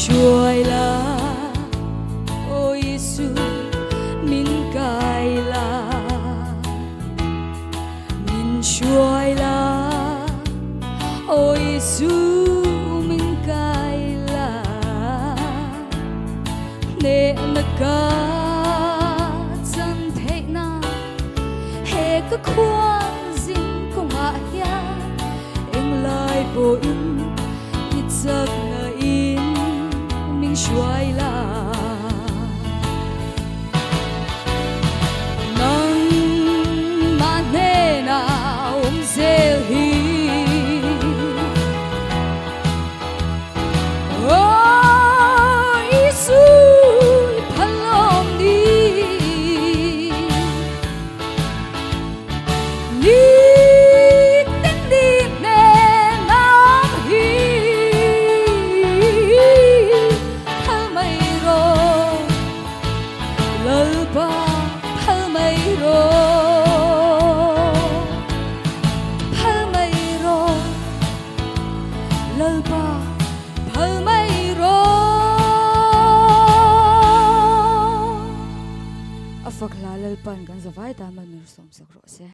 Chuối là ôi Giêsu min cài là min chuối là ôi Giêsu min cài là nè nè ca chân thế na he cái khoan dinh công hạ ya em lại bồi ít giấc ngờ in chuối là nang manena zelhi oh Giêsu palom ni Afak lalal pan kan zavai ta man mir som sakro se